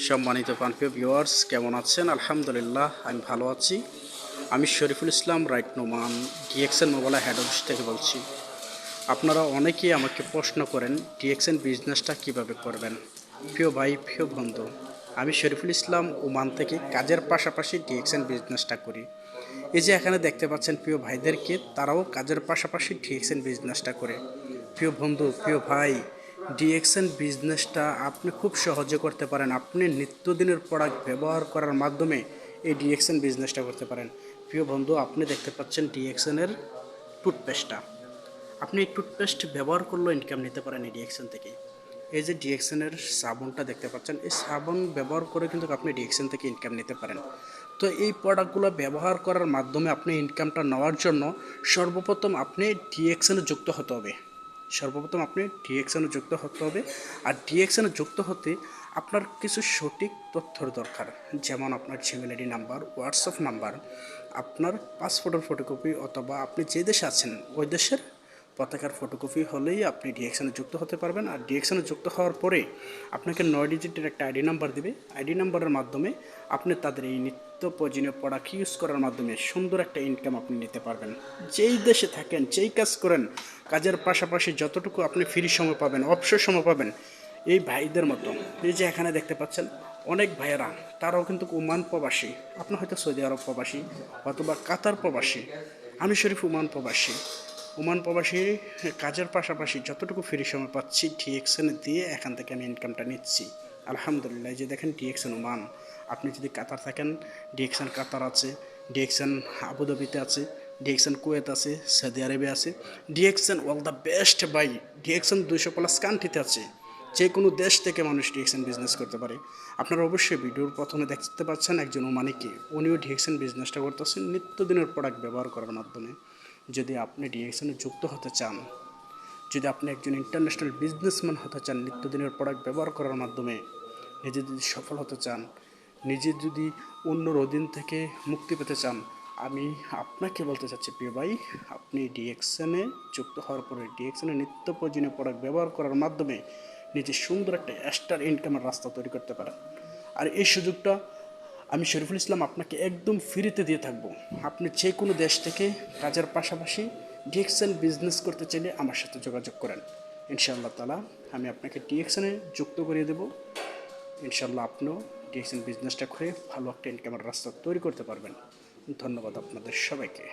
সম্মানিত প্রাণপ্রিয় ভিউয়ার্স, কেমন আছেন? আলহামদুলিল্লাহ, আমি ভালো আছি। আমি শরীফুল ইসলাম রাইট Noman DXN mobile head office থেকে বলছি। আপনারা অনেকেই আমাকে প্রশ্ন করেন ডিএক্সএন বিজনেসটা কিভাবে করবেন। প্রিয় ভাই, প্রিয় বন্ধু, আমি শরীফুল ইসলাম ওমান থেকে কাজের পাশাপাশি ডিএক্সএন বিজনেসটা করি। এই যে এখানে দেখতে পাচ্ছেন প্রিয় ভাইদেরকে, তারাও কাজের পাশাপাশি ডিএক্সএন বিজনেসটা করে। প্রিয় বন্ধু, প্রিয় ভাই, ডিএক্সএন বিজনেসটা আপনি খুব সহজে করতে পারেন। আপনি নিত্যদিনের প্রোডাক্ট ব্যবহার করার মাধ্যমে এই ডিএক্সএন বিজনেসটা করতে পারেন। প্রিয় বন্ধু, আপনি দেখতে পাচ্ছেন ডিএক্সএনের টুথপেস্টটা। আপনি এই টুথপেস্ট ব্যবহার করলেও ইনকাম নিতে পারেন এই ডিএক্সএন থেকে। এই যে ডিএক্সএনের সাবানটা দেখতে পাচ্ছেন, এই সাবান ব্যবহার করে কিন্তু আপনি ডিএক্সএন থেকে ইনকাম নিতে পারেন। তো এই প্রোডাক্টগুলো ব্যবহার করার মাধ্যমে আপনি ইনকামটা নেওয়ার জন্য সর্বপ্রথম আপনি ডিএক্সএনে যুক্ত হতে হবে। আর ডিএক্সএনে যুক্ত হতে আপনার কিছু সঠিক তথ্যর দরকার, যেমন আপনার Gmail ID number, WhatsApp number, আপনার পাসপোর্টের ফটোকপি, অথবা আপনি যে দেশে আছেন ওই দেশের পতাকার ফটোকপি হলেই আপনি ডিএক্সএনে যুক্ত হতে পারবেন। আর ডিএক্সএনে যুক্ত হওয়ার পরে আপনাকে 9 ডিজিটের একটা আইডি নাম্বার দেবে। আইডি নাম্বারের মাধ্যমে আপনি তাদের এই নিত্য প্রয়োজনীয় প্রোডাক্ট ইউজ করার মাধ্যমে সুন্দর একটা ইনকাম আপনি নিতে পারবেন। যেই দেশে থাকেন, যেই কাজ করেন, কাজের পাশাপাশি যতটুকু আপনি ফ্রি সময় পাবেন, অবসর সময় পাবেন, এই ভাইদের মতো, এই যে এখানে দেখতে পাচ্ছেন অনেক ভাইয়েরা, তারাও কিন্তু ওমান প্রবাসী। আপনি হয়তো সৌদি আরব প্রবাসী অথবা কাতার প্রবাসী। আমি শরীফ ওমান প্রবাসী কাজের পাশাপাশি যতটুকু ফ্রি সময় পাচ্ছি ডিএক্সএন দিয়ে এখান থেকে আমি ইনকামটা নিচ্ছি। আলহামদুলিল্লাহ। যে দেখেন ডিএক্সএন ওমান। আপনি যদি কাতার থাকেন, ডিএক্সএন কাতার আছে, ডিএক্সএন আবুধাবিতে আছে, ডিএক্সএন কুয়েত আছে, সৌদি আরবে আছে। DXN all the best bye. DXN 200+ কান্ট্রিতে আছে। যে কোনো দেশ থেকে মানুষ ডিএক্সএন বিজনেস করতে পারে। আপনারা অবশ্যই ভিডিওর প্রথমে দেখতে পাচ্ছেন একজন ওমানিকে, উনিও ডিএক্সএন বিজনেসটা করতেছেন নিত্যদিনের প্রোডাক্ট ব্যবহার করার মাধ্যমে। যদি আপনি ডিএক্সএনে যুক্ত হতে চান, যদি আপনি একজন ইন্টারন্যাশনাল বিজনেসম্যান হতে চান নিত্যদিনের প্রোডাক্ট ব্যবহার করার মাধ্যমে, নিজে যদি সফল হতে চান, নিজে যদি অন্যর অধীন থেকে মুক্তি পেতে চান, আমি আপনাকে বলতে চাচ্ছি প্রিয় ভাই, আপনি ডিএক্সএনে যুক্ত হওয়ার পরে ডিএক্সএনে নিত্য প্রয়োজনীয় প্রোডাক্ট ব্যবহার করার মাধ্যমে নিজে সুন্দর একটা এক্সট্রা ইনকামের রাস্তা তৈরি করতে পারেন। আর এই সুযোগটা আমি শরীফুল ইসলাম আপনাকে একদম ফ্রিতে দিয়ে থাকবো। আপনি যে কোনো দেশ থেকে কাজের পাশাপাশি ডিএক্সএন বিজনেস করতে চাইলে আমার সাথে যোগাযোগ করেন। ইনশাআল্লাহ তাআলা আমি আপনাকে ডিএক্সএনে যুক্ত করিয়ে দেবো। ইনশাআল্লাহ আপনিও ডিএক্সএন বিজনেসটা করে ভালো একটা ইনকামের রাস্তা তৈরি করতে পারবেন। ধন্যবাদ আপনাদের সবাইকে।